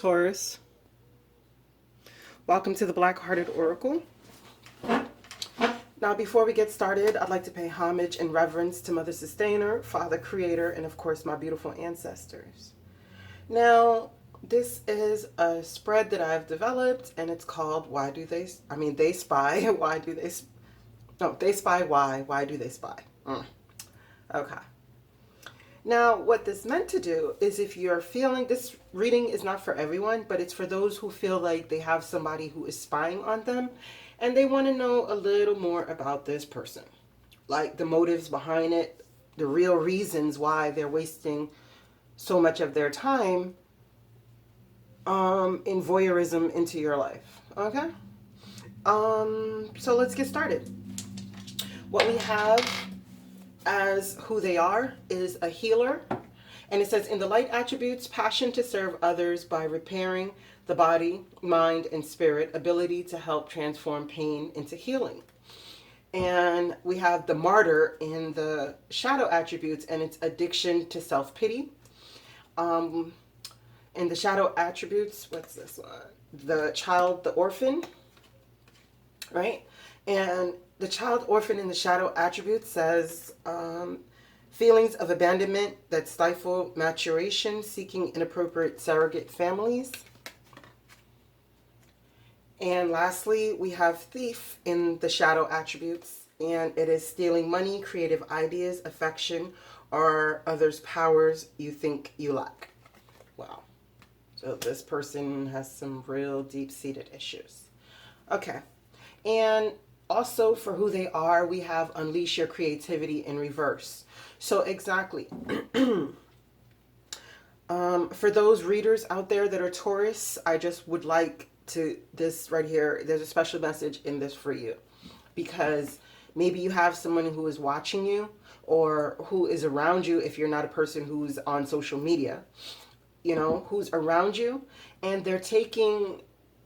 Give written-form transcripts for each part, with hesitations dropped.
Taurus. Welcome to the Black Hearted Oracle. Now, before we get started, I'd like to pay homage and reverence to Mother Sustainer, Father Creator, and of course, my beautiful ancestors. Now, this is a spread that I've developed, and it's called They Spy. Why Do They No, They Spy Why Do They Spy? Okay. Now, what this meant to do is if you're feeling, this reading is not for everyone, but it's for those who feel like they have somebody who is spying on them and they want to know a little more about this person. Like the motives behind it, the real reasons why they're wasting so much of their time in voyeurism into your life. Okay? So let's get started. What we have as who they are is a healer, and it says in the light attributes, passion to serve others by repairing the body, mind, and spirit, ability to help transform pain into healing. And we have the martyr in the shadow attributes, and it's addiction to self-pity. In the shadow attributes, what's this one? The child, the orphan, right? And the child orphan in the shadow attribute says feelings of abandonment that stifle maturation, seeking inappropriate surrogate families. And lastly, we have thief in the shadow attributes, and it is stealing money, creative ideas, affection, or others' powers you think you lack. Wow. So this person has some real deep-seated issues. Okay. And also, for who they are, we have unleash your creativity in reverse. So exactly. For those readers out there that are Taurus, I just would like to, this right here, there's a special message in this for you. Because maybe you have someone who is watching you or who is around you if you're not a person who's on social media, you know, who's around you, and they're taking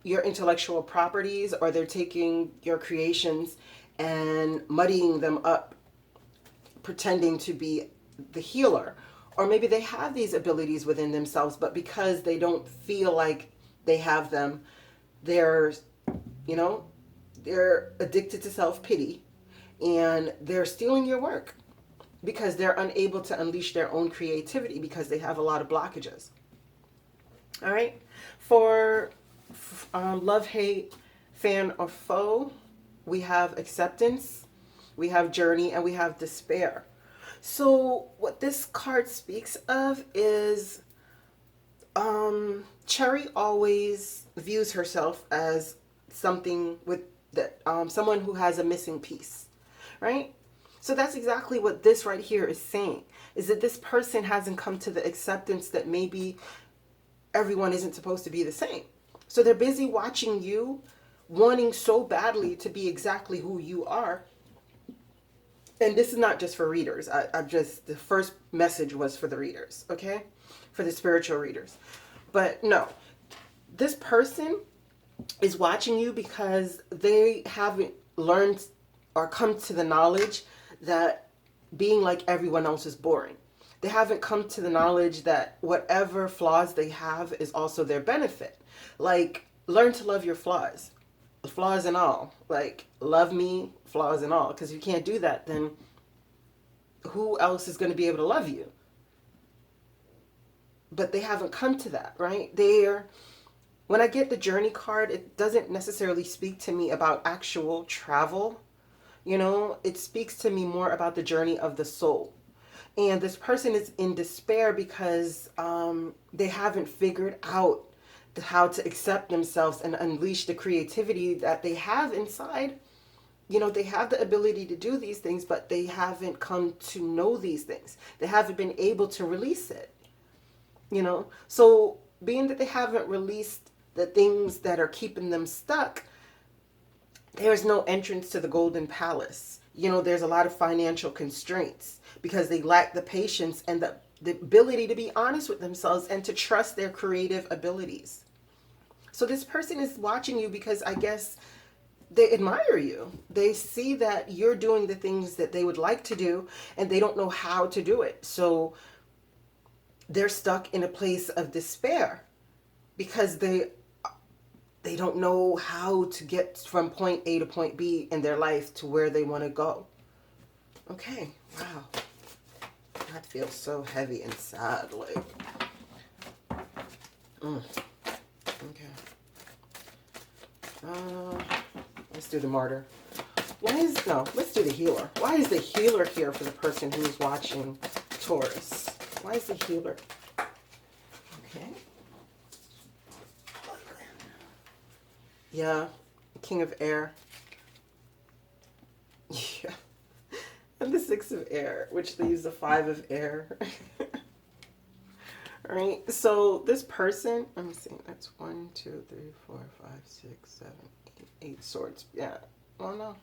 your intellectual properties or they're taking your creations and muddying them up, pretending to be the healer. Or maybe they have these abilities within themselves, but because they don't feel like they have them, they're addicted to self-pity and they're stealing your work because they're unable to unleash their own creativity because they have a lot of blockages. All right. For love, hate, fan, or foe, we have acceptance, we have journey, and we have despair. So what this card speaks of is Cherry always views herself as something with that someone who has a missing piece, right? So that's exactly what this right here is saying, is that this person hasn't come to the acceptance that maybe everyone isn't supposed to be the same. So they're busy watching you, wanting so badly to be exactly who you are. And this is not just for readers. The first message was for the readers, okay? For the spiritual readers. But no, this person is watching you because they haven't learned or come to the knowledge that being like everyone else is boring. They haven't come to the knowledge that whatever flaws they have is also their benefit. Like, learn to love your flaws and all. Like, love me, flaws and all. Because if you can't do that, then who else is going to be able to love you? But they haven't come to that, right? When I get the journey card, it doesn't necessarily speak to me about actual travel. You know, it speaks to me more about the journey of the soul. And this person is in despair because they haven't figured out how to accept themselves and unleash the creativity that they have inside. You know, they have the ability to do these things, but they haven't come to know these things. They haven't been able to release it. You know, so being that they haven't released the things that are keeping them stuck, there's no entrance to the golden palace. You know, there's a lot of financial constraints because they lack the patience and the ability to be honest with themselves and to trust their creative abilities. So this person is watching you because I guess they admire you. They see that you're doing the things that they would like to do and they don't know how to do it. So they're stuck in a place of despair because they don't know how to get from point A to point B in their life to where they want to go. Okay, wow. That feels so heavy and sad, like. Okay. Let's do the martyr. Let's do the healer. Why is the healer here for the person who is watching Taurus? Why is the healer? Okay. Yeah, King of Air. Yeah. And the Six of Air, which leaves the Five of Air. All right, so this person, let me see, that's 1, 2, 3, 4, 5, 6, 7, 8 swords. Yeah, well, no.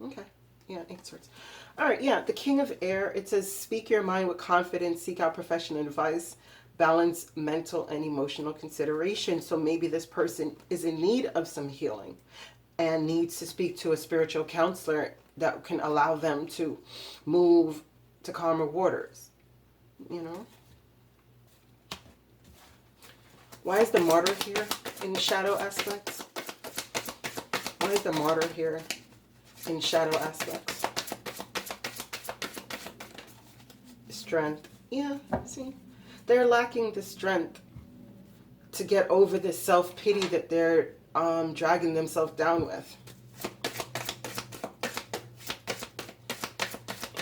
Okay, yeah, 8 swords. All right, yeah, the King of Air, it says, speak your mind with confidence, seek out professional advice, balance mental and emotional consideration. So maybe this person is in need of some healing and needs to speak to a spiritual counselor that can allow them to move to calmer waters, you know? Why is the martyr here in shadow aspects? Why is the martyr here in shadow aspects? Strength. Yeah, see? They're lacking the strength to get over this self-pity that they're dragging themselves down with.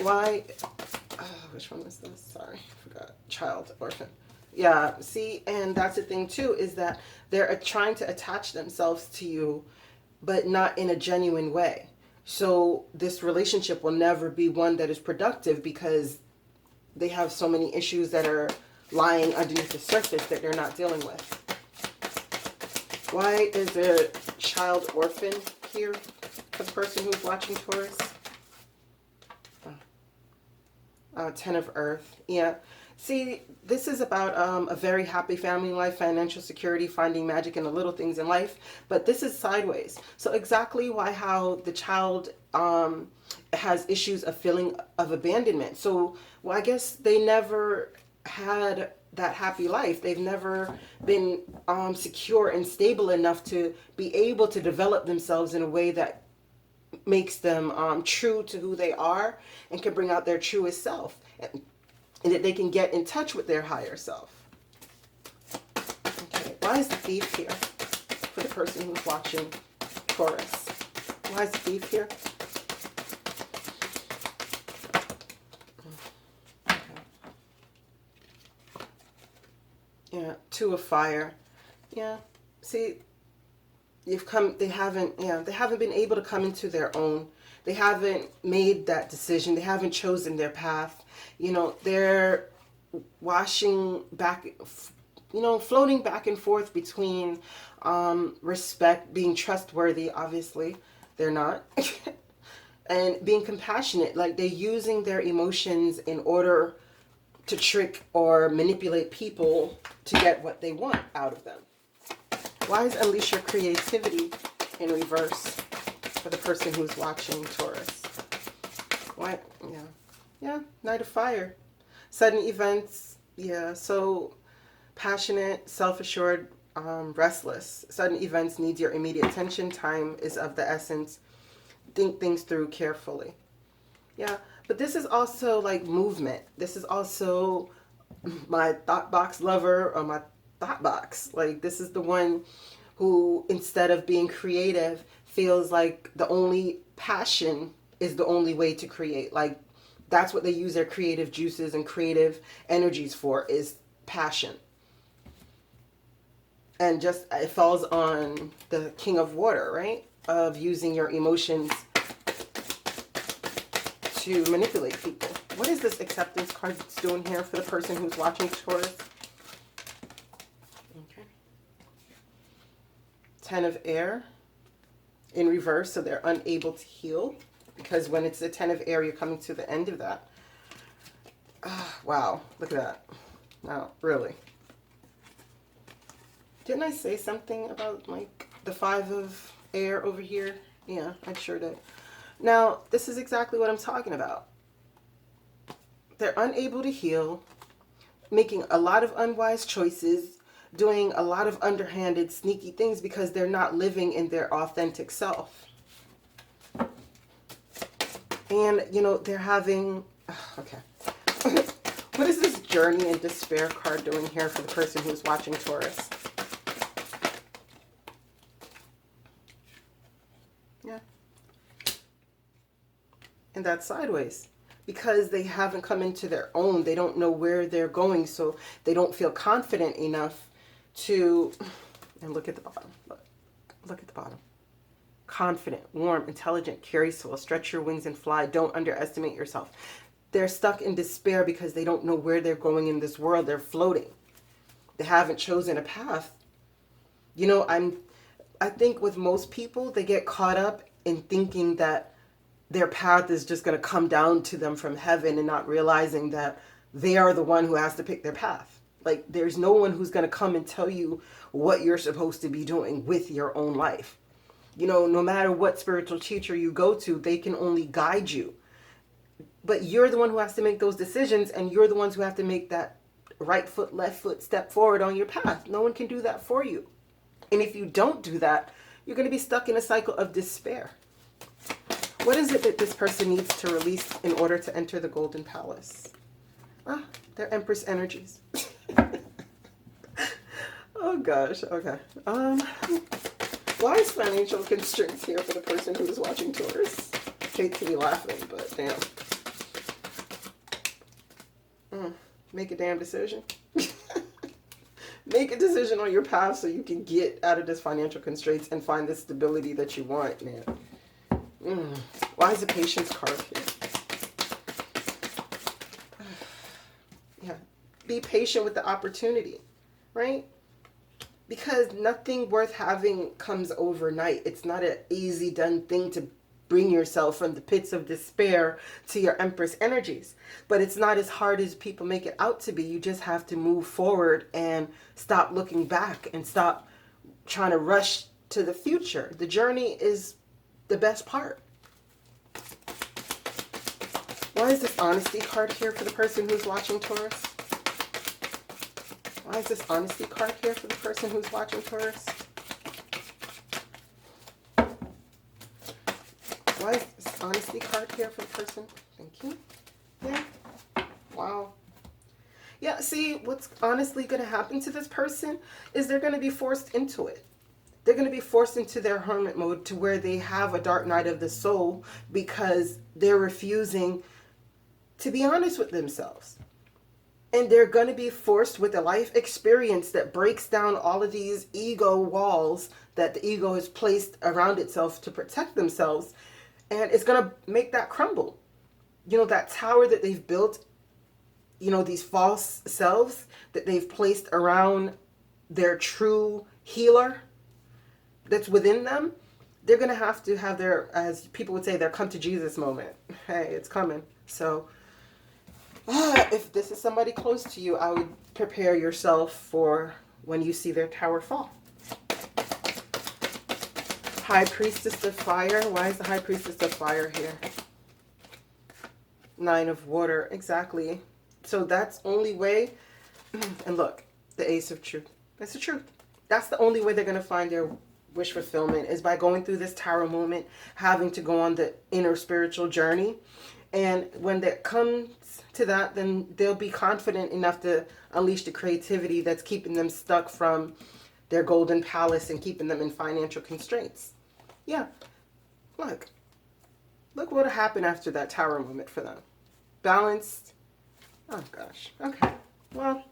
Why? Which one was this? Sorry, I forgot. Child, orphan. Yeah, see, and that's the thing too, is that they're trying to attach themselves to you, but not in a genuine way. So this relationship will never be one that is productive because they have so many issues that are lying underneath the surface that they're not dealing with. Why is there a child orphan here for the person who's watching Taurus? Ten of Earth. Yeah. See, this is about a very happy family life, financial security, finding magic in the little things in life. But this is sideways. So exactly how the child has issues of feeling of abandonment. So, well, I guess they never had that happy life. They've never been secure and stable enough to be able to develop themselves in a way that makes them true to who they are and can bring out their truest self. And that they can get in touch with their higher self. Okay, why is the Thief here for the person who's watching Taurus? Why is the Thief here? Okay. Yeah, Two of Fire. Yeah, see, they haven't been able to come into their own. They haven't made that decision. They haven't chosen their path. You know, they're washing back, floating back and forth between respect, being trustworthy, obviously, they're not, and being compassionate. Like they're using their emotions in order to trick or manipulate people to get what they want out of them. Why is Unleash Your Creativity in reverse for the person who's watching Taurus? Why? Yeah, Knight of Fire. Sudden events. Yeah, so passionate, self-assured, restless. Sudden events need your immediate attention. Time is of the essence. Think things through carefully. Yeah, but this is also like movement. This is also my thought box lover or my thought box. Like this is the one who, instead of being creative, feels like the only passion is the only way to create. Like that's what they use their creative juices and creative energies for, is passion. And just it falls on the King of Water, right? Of using your emotions to manipulate people. What is this acceptance card doing here for the person who's watching Taurus? Okay. Ten of Air in reverse, so they're unable to heal. Because when it's the Ten of Air, you're coming to the end of that. Wow, look at that. Now, really. Didn't I say something about like the Five of Air over here? Yeah, I sure did. Now, this is exactly what I'm talking about. They're unable to heal, making a lot of unwise choices, doing a lot of underhanded, sneaky things because they're not living in their authentic self. And, you know, they're having, okay. What is this journey and despair card doing here for the person who's watching Taurus? Yeah. And that's sideways. Because they haven't come into their own. They don't know where they're going. So they don't feel confident enough to, and look at the bottom. Look at the bottom. Confident, warm, intelligent, carry-soul, stretch your wings and fly. Don't underestimate yourself. They're stuck in despair because they don't know where they're going in this world. They're floating. They haven't chosen a path. You know, I think with most people, they get caught up in thinking that their path is just going to come down to them from heaven and not realizing that they are the one who has to pick their path. Like, there's no one who's going to come and tell you what you're supposed to be doing with your own life. You know, no matter what spiritual teacher you go to, they can only guide you. But you're the one who has to make those decisions, and you're the ones who have to make that right foot, left foot step forward on your path. No one can do that for you. And if you don't do that, you're going to be stuck in a cycle of despair. What is it that this person needs to release in order to enter the Golden Palace? Ah, they're Empress energies. Oh gosh, okay. Why is financial constraints here for the person who is watching Taurus? Hate to be laughing, but damn. Make a damn decision. Make a decision on your path so you can get out of this financial constraints and find the stability that you want, man. Why is the patience card here? Yeah. Be patient with the opportunity, right? Because nothing worth having comes overnight. It's not an easy done thing to bring yourself from the pits of despair to your Empress energies. But it's not as hard as people make it out to be. You just have to move forward and stop looking back and stop trying to rush to the future. The journey is the best part. Why is this honesty card here for the person who's watching Taurus? Why is this honesty card here for the person who's watching Taurus? Why is this honesty card here for the person? Thank you. Yeah. Wow. Yeah, see, what's honestly going to happen to this person is they're going to be forced into it. They're going to be forced into their hermit mode to where they have a dark night of the soul because they're refusing to be honest with themselves. And they're going to be forced with a life experience that breaks down all of these ego walls that the ego has placed around itself to protect themselves. And it's going to make that crumble. You know, that tower that they've built, you know, these false selves that they've placed around their true healer that's within them, they're going to have their, as people would say, their come to Jesus moment. Hey, it's coming. So if this is somebody close to you, I would prepare yourself for when you see their tower fall. High Priestess of Fire. Why is the High Priestess of Fire here? Nine of Water. Exactly. So that's only way. And look, the Ace of Truth. That's the truth. That's the only way they're going to find their wish fulfillment is by going through this tower moment, having to go on the inner spiritual journey. And when that comes to that, then they'll be confident enough to unleash the creativity that's keeping them stuck from their golden palace and keeping them in financial constraints. Yeah. Look what will happen after that tower moment for them. Balanced. Oh gosh. Okay. Well,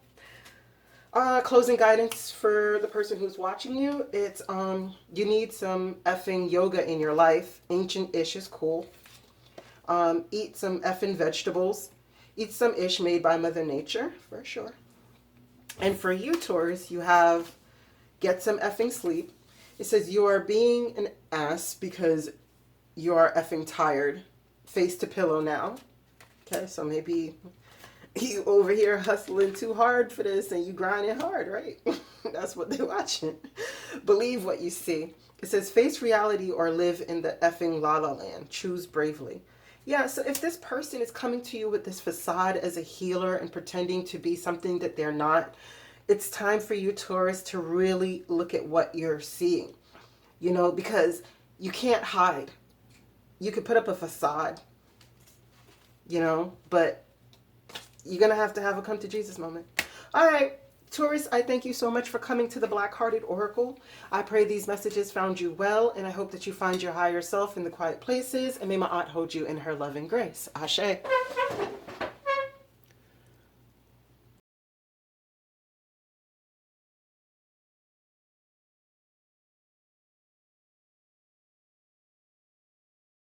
closing guidance for the person who's watching you. It's you need some effing yoga in your life. Ancient ish is cool. Eat some effing vegetables. Eat some ish made by Mother Nature, for sure. And for you, Taurus, you have get some effing sleep. It says you are being an ass because you are effing tired. Face to pillow now. Okay, so maybe you over here hustling too hard for this and you grinding hard, right? That's what they're watching. Believe what you see. It says face reality or live in the effing la la land. Choose bravely. Yeah, so if this person is coming to you with this facade as a healer and pretending to be something that they're not, It's time for you, Taurus, to really look at what you're seeing, because you can't hide. You could put up a facade, but you're going to have a come to Jesus moment. All right, Taurus, I thank you so much for coming to the Black Hearted Oracle. I pray these messages found you well, and I hope that you find your higher self in the quiet places, and may my aunt hold you in her love and grace. Ashe.